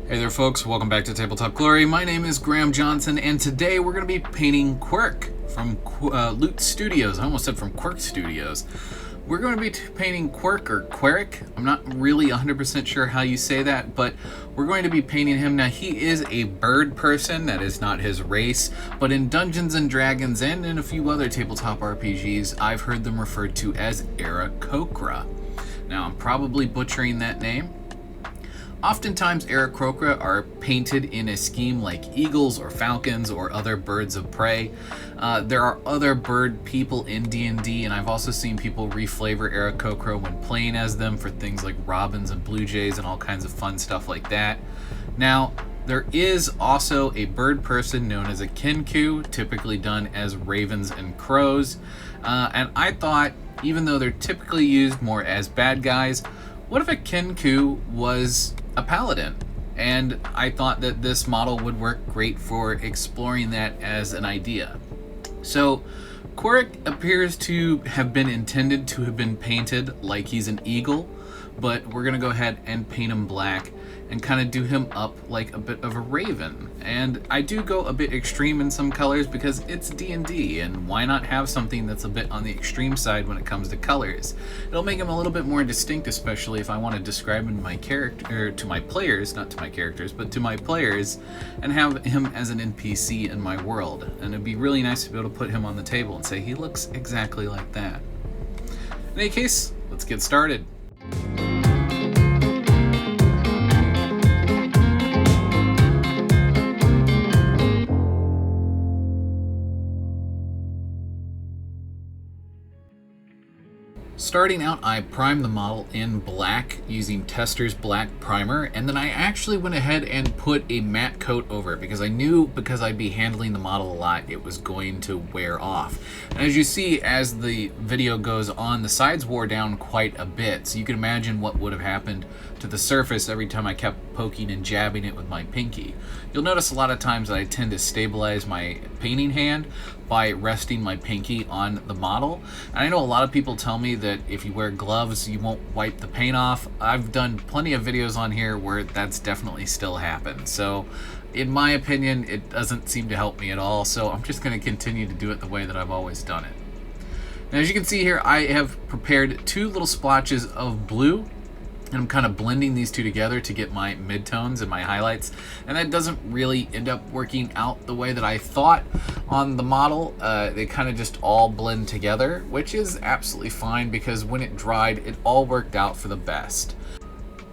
Hey there folks, welcome back to Tabletop Glory. My name is Graham Johnson and today we're going to be painting Quirk from Loot Studios. I almost said from Quirk Studios. We're going to be painting Quirk or Quirk. I'm not really 100% sure how you say that, but we're going to be painting him. Now he is a bird person, that is not his race, but in Dungeons & Dragons and in a few other tabletop RPGs, I've heard them referred to as Aarakocra. Now I'm probably butchering that name. Oftentimes, Aarakocra are painted in a scheme like eagles or falcons or other birds of prey. There are other bird people in D&D, and I've also seen people reflavor Aarakocra when playing as them for things like robins and blue jays and all kinds of fun stuff like that. Now, there is also a bird person known as a Kenku, typically done as ravens and crows. And I thought, even though they're typically used more as bad guys, what if a Kenku was a paladin? And I thought that this model would work great for exploring that as an idea. So Quirk appears to have been intended to have been painted like he's an eagle, but we're gonna go ahead and paint him black and kind of do him up like a bit of a raven. And I do go a bit extreme in some colors because it's D&D, and why not have something that's a bit on the extreme side when it comes to colors? It'll make him a little bit more distinct, especially if I want to describe him to my character, or to my players, not to my characters, but to my players, and have him as an NPC in my world. And it'd be really nice to be able to put him on the table and say he looks exactly like that. In any case, let's get started. Starting out, I primed the model in black using Tester's black primer, and then I actually went ahead and put a matte coat over it because I knew, because I'd be handling the model a lot, it was going to wear off. And as you see, as the video goes on, the sides wore down quite a bit, so you can imagine what would have happened to the surface every time I kept poking and jabbing it with my pinky. You'll notice a lot of times that I tend to stabilize my painting hand by resting my pinky on the model. And I know a lot of people tell me that if you wear gloves, you won't wipe the paint off. I've done plenty of videos on here where that's definitely still happened. So in my opinion, it doesn't seem to help me at all. So I'm just gonna continue to do it the way that I've always done it. Now, as you can see here, I have prepared two little splotches of blue, and I'm kind of blending these two together to get my midtones and my highlights, and that doesn't really end up working out the way that I thought on the model. They kind of just all blend together, which is absolutely fine because when it dried, it all worked out for the best.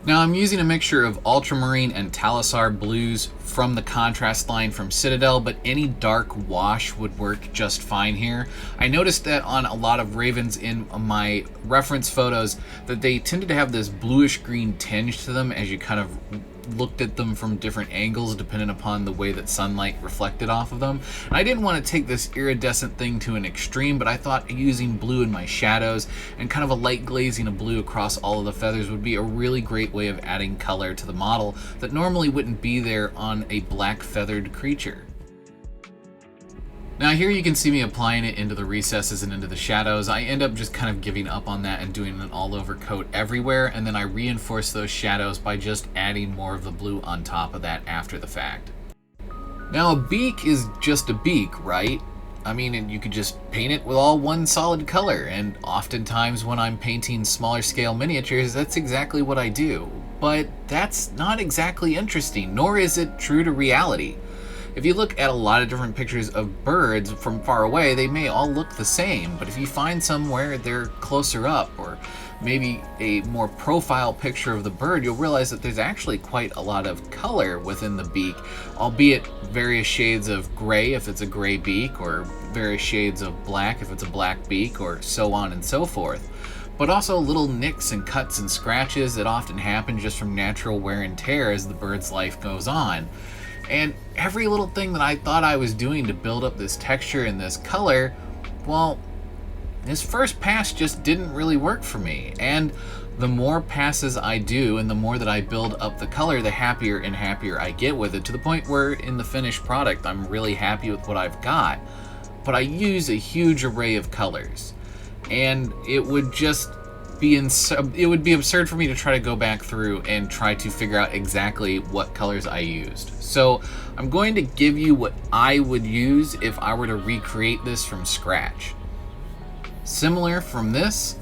Now I'm using a mixture of ultramarine and Talisar blues from the contrast line from Citadel, but any dark wash would work just fine here. I noticed that on a lot of ravens in my reference photos that they tended to have this bluish green tinge to them as you kind of looked at them from different angles depending upon the way that sunlight reflected off of them. And I didn't want to take this iridescent thing to an extreme, but I thought using blue in my shadows and kind of a light glazing of blue across all of the feathers would be a really great way of adding color to the model that normally wouldn't be there on a black feathered creature. Now here you can see me applying it into the recesses and into the shadows. I end up just kind of giving up on that and doing an all-over coat everywhere, and then I reinforce those shadows by just adding more of the blue on top of that after the fact. Now a beak is just a beak, right? I mean, and you could just paint it with all one solid color, and oftentimes when I'm painting smaller scale miniatures, that's exactly what I do. But that's not exactly interesting, nor is it true to reality. If you look at a lot of different pictures of birds from far away, they may all look the same, but if you find somewhere they're closer up, or maybe a more profile picture of the bird, you'll realize that there's actually quite a lot of color within the beak, albeit various shades of gray if it's a gray beak, or various shades of black if it's a black beak, or so on and so forth. But also little nicks and cuts and scratches that often happen just from natural wear and tear as the bird's life goes on. And every little thing that I thought I was doing to build up this texture and this color, well, this first pass just didn't really work for me. And the more passes I do and the more that I build up the color, the happier and happier I get with it, to the point where in the finished product I'm really happy with what I've got. But I use a huge array of colors, and it would just it would be absurd for me to try to go back through and try to figure out exactly what colors I used. So I'm going to give you what I would use if I were to recreate this from scratch. Similar from this,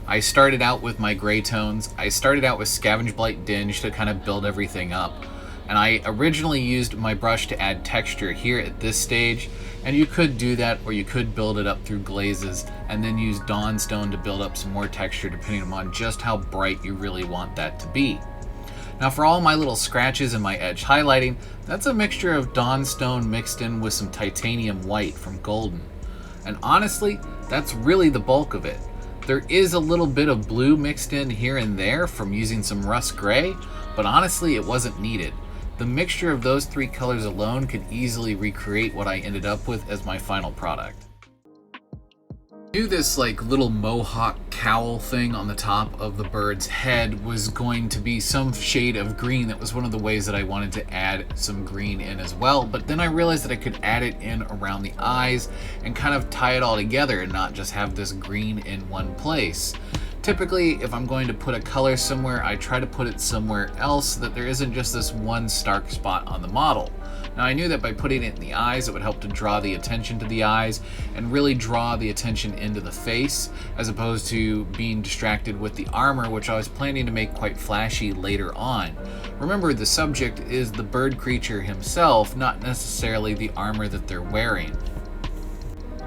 I started out with my gray tones. I started out with Scavenge Blight Dinge to kind of build everything up. And I originally used my brush to add texture here at this stage, and you could do that, or you could build it up through glazes and then use Dawnstone to build up some more texture depending upon just how bright you really want that to be. Now for all my little scratches and my edge highlighting, that's a mixture of Dawnstone mixed in with some titanium white from Golden. And honestly, that's really the bulk of it. There is a little bit of blue mixed in here and there from using some rust gray, but honestly it wasn't needed. The mixture of those three colors alone could easily recreate what I ended up with as my final product. I knew this like little mohawk cowl thing on the top of the bird's head was going to be some shade of green. That was one of the ways that I wanted to add some green in as well, but then I realized that I could add it in around the eyes and kind of tie it all together and not just have this green in one place. Typically, if I'm going to put a color somewhere, I try to put it somewhere else so that there isn't just this one stark spot on the model. Now I knew that by putting it in the eyes, it would help to draw the attention to the eyes and really draw the attention into the face, as opposed to being distracted with the armor, which I was planning to make quite flashy later on. Remember, the subject is the bird creature himself, not necessarily the armor that they're wearing.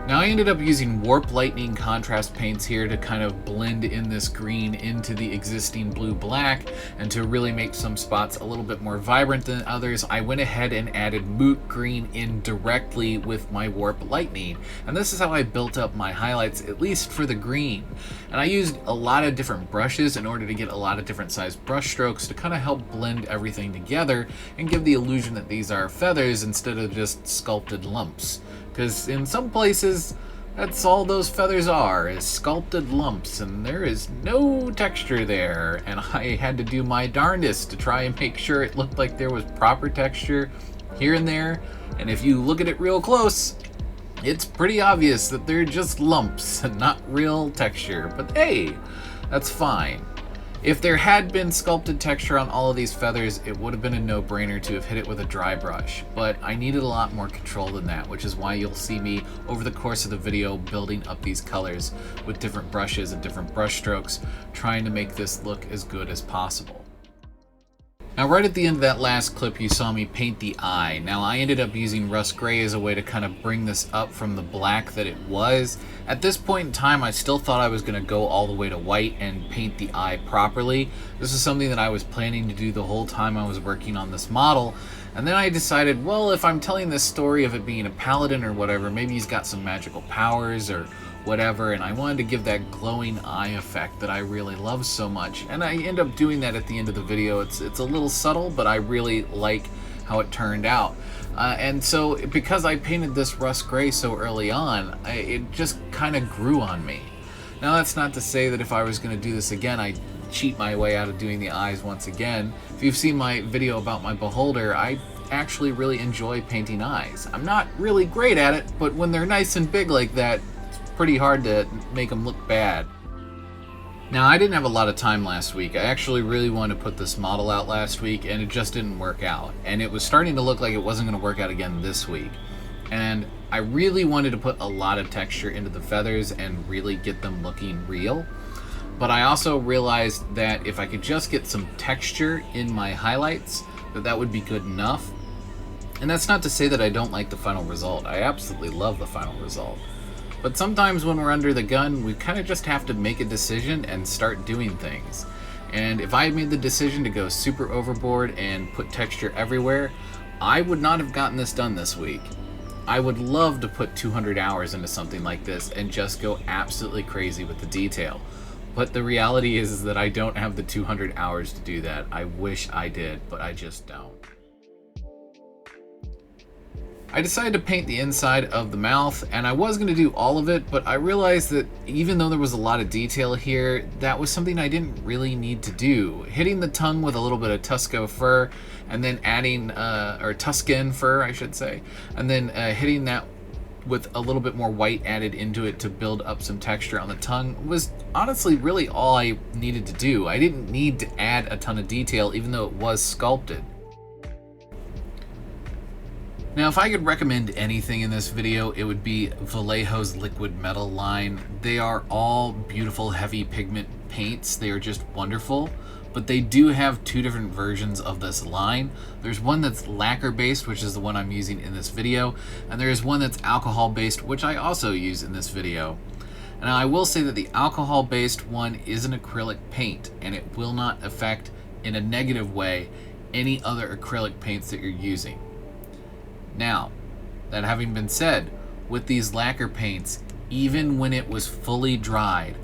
Now I ended up using Warp Lightning contrast paints here to kind of blend in this green into the existing blue-black, and to really make some spots a little bit more vibrant than others, I went ahead and added Moot Green in directly with my Warp Lightning. And this is how I built up my highlights, at least for the green. And I used a lot of different brushes in order to get a lot of different sized brush strokes to kind of help blend everything together and give the illusion that these are feathers instead of just sculpted lumps. Because in some places, that's all those feathers are, is sculpted lumps, and there is no texture there. And I had to do my darndest to try and make sure it looked like there was proper texture here and there. And if you look at it real close, it's pretty obvious that they're just lumps and not real texture. But hey, that's fine. If there had been sculpted texture on all of these feathers, it would have been a no-brainer to have hit it with a dry brush, but I needed a lot more control than that, which is why you'll see me over the course of the video building up these colors with different brushes and different brush strokes, trying to make this look as good as possible. Now right at the end of that last clip, you saw me paint the eye. Now I ended up using rust gray as a way to kind of bring this up from the black that it was. At this point in time, I still thought I was going to go all the way to white and paint the eye properly. This is something that I was planning to do the whole time I was working on this model. And then I decided, well, if I'm telling this story of it being a paladin or whatever, maybe he's got some magical powers or whatever, and I wanted to give that glowing eye effect that I really love so much. And I end up doing that at the end of the video. It's a little subtle, but I really like how it turned out. And so because I painted this rust gray so early on, it just kind of grew on me. Now that's not to say that if I was going to do this again, I'd cheat my way out of doing the eyes once again. If you've seen my video about my beholder, I actually really enjoy painting eyes. I'm not really great at it, but when they're nice and big like that, pretty hard to make them look bad. Now I didn't have a lot of time last week. I actually really wanted to put this model out last week and it just didn't work out. And it was starting to look like it wasn't going to work out again this week. And I really wanted to put a lot of texture into the feathers and really get them looking real. But I also realized that if I could just get some texture in my highlights, that would be good enough. And that's not to say that I don't like the final result. I absolutely love the final result. But sometimes when we're under the gun, we kind of just have to make a decision and start doing things. And if I had made the decision to go super overboard and put texture everywhere, I would not have gotten this done this week. I would love to put 200 hours into something like this and just go absolutely crazy with the detail. But the reality is that I don't have the 200 hours to do that. I wish I did, but I just don't. I decided to paint the inside of the mouth, and I was going to do all of it, but I realized that even though there was a lot of detail here, that was something I didn't really need to do. Hitting the tongue with a little bit of Tusco fur, and then adding, or Tuscan fur, I should say, and then hitting that with a little bit more white added into it to build up some texture on the tongue was honestly really all I needed to do. I didn't need to add a ton of detail, even though it was sculpted. Now, if I could recommend anything in this video, it would be Vallejo's liquid metal line. They are all beautiful, heavy pigment paints. They are just wonderful, but they do have two different versions of this line. There's one that's lacquer based, which is the one I'm using in this video, and there is one that's alcohol based, which I also use in this video. Now, I will say that the alcohol based one is an acrylic paint, and it will not affect in a negative way any other acrylic paints that you're using. Now, that having been said, with these lacquer paints, even when it was fully dried,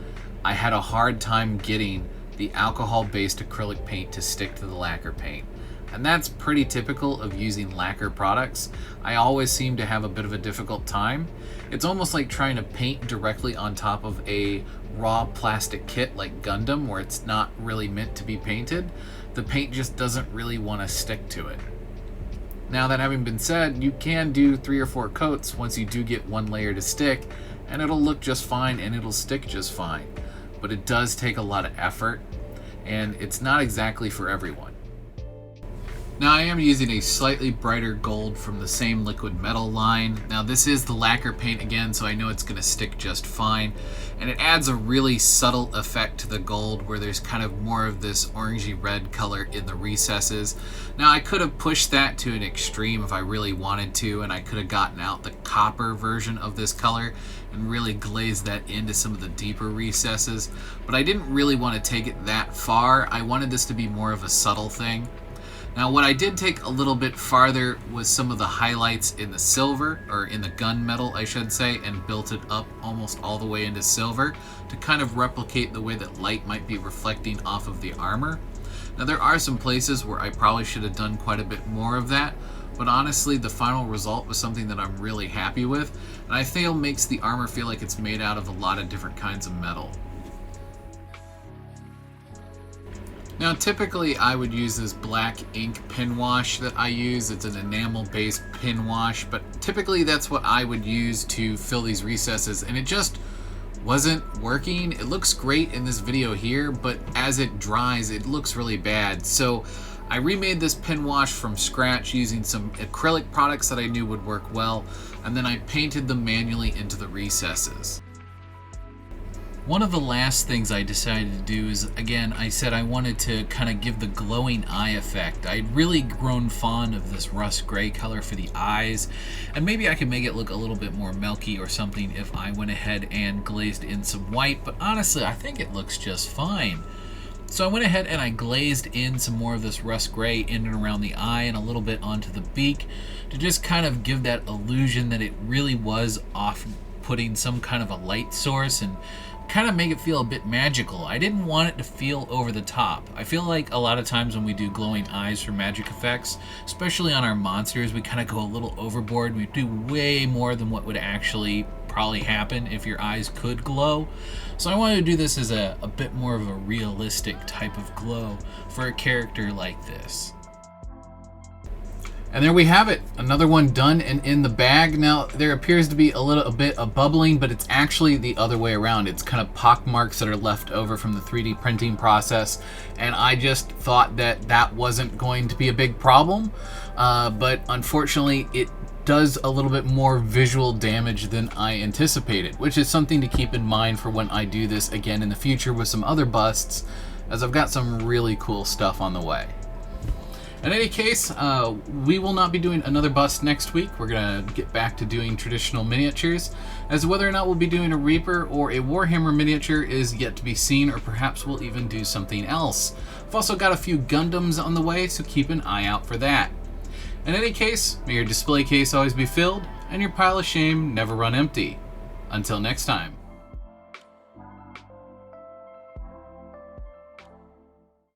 I had a hard time getting the alcohol-based acrylic paint to stick to the lacquer paint. And that's pretty typical of using lacquer products. I always seem to have a bit of a difficult time. It's almost like trying to paint directly on top of a raw plastic kit like Gundam, where it's not really meant to be painted. The paint just doesn't really want to stick to it. Now, that having been said, you can do 3 or 4 coats once you do get one layer to stick, and it'll look just fine and it'll stick just fine. But it does take a lot of effort, and it's not exactly for everyone. Now, I am using a slightly brighter gold from the same liquid metal line. Now, this is the lacquer paint again, so I know it's going to stick just fine. And it adds a really subtle effect to the gold where there's kind of more of this orangey red color in the recesses. Now, I could have pushed that to an extreme if I really wanted to, and I could have gotten out the copper version of this color and really glazed that into some of the deeper recesses. But I didn't really want to take it that far. I wanted this to be more of a subtle thing. Now, what I did take a little bit farther was some of the highlights in the silver, or in the gunmetal, I should say, and built it up almost all the way into silver to kind of replicate the way that light might be reflecting off of the armor. Now, there are some places where I probably should have done quite a bit more of that, but honestly, the final result was something that I'm really happy with, and I feel makes the armor feel like it's made out of a lot of different kinds of metal. Now, typically I would use this black ink pen wash that I use. It's an enamel-based pen wash, but typically that's what I would use to fill these recesses, and it just wasn't working. It looks great in this video here, but as it dries, it looks really bad. So I remade this pen wash from scratch using some acrylic products that I knew would work well, and then I painted them manually into the recesses. One of the last things I decided to do is, again, I said I wanted to kind of give the glowing eye effect. I'd really grown fond of this rust gray color for the eyes, and maybe I could make it look a little bit more milky or something if I went ahead and glazed in some white, but honestly, I think it looks just fine. So I went ahead and I glazed in some more of this rust gray in and around the eye and a little bit onto the beak to just kind of give that illusion that it really was off-putting some kind of a light source and kind of make it feel a bit magical. I didn't want it to feel over the top. I feel like a lot of times when we do glowing eyes for magic effects, especially on our monsters, we kind of go a little overboard. We do way more than what would actually probably happen if your eyes could glow. So I wanted to do this as a bit more of a realistic type of glow for a character like this. And there we have it, another one done and in the bag. Now, there appears to be a bit of bubbling, but it's actually the other way around. It's kind of pock marks that are left over from the 3D printing process, and I just thought that that wasn't going to be a big problem, but unfortunately, it does a little bit more visual damage than I anticipated, which is something to keep in mind for when I do this again in the future with some other busts, as I've got some really cool stuff on the way. In any case, we will not be doing another bust next week. We're going to get back to doing traditional miniatures. As to whether or not we'll be doing a Reaper or a Warhammer miniature is yet to be seen, or perhaps we'll even do something else. I've also got a few Gundams on the way, so keep an eye out for that. In any case, may your display case always be filled, and your pile of shame never run empty. Until next time.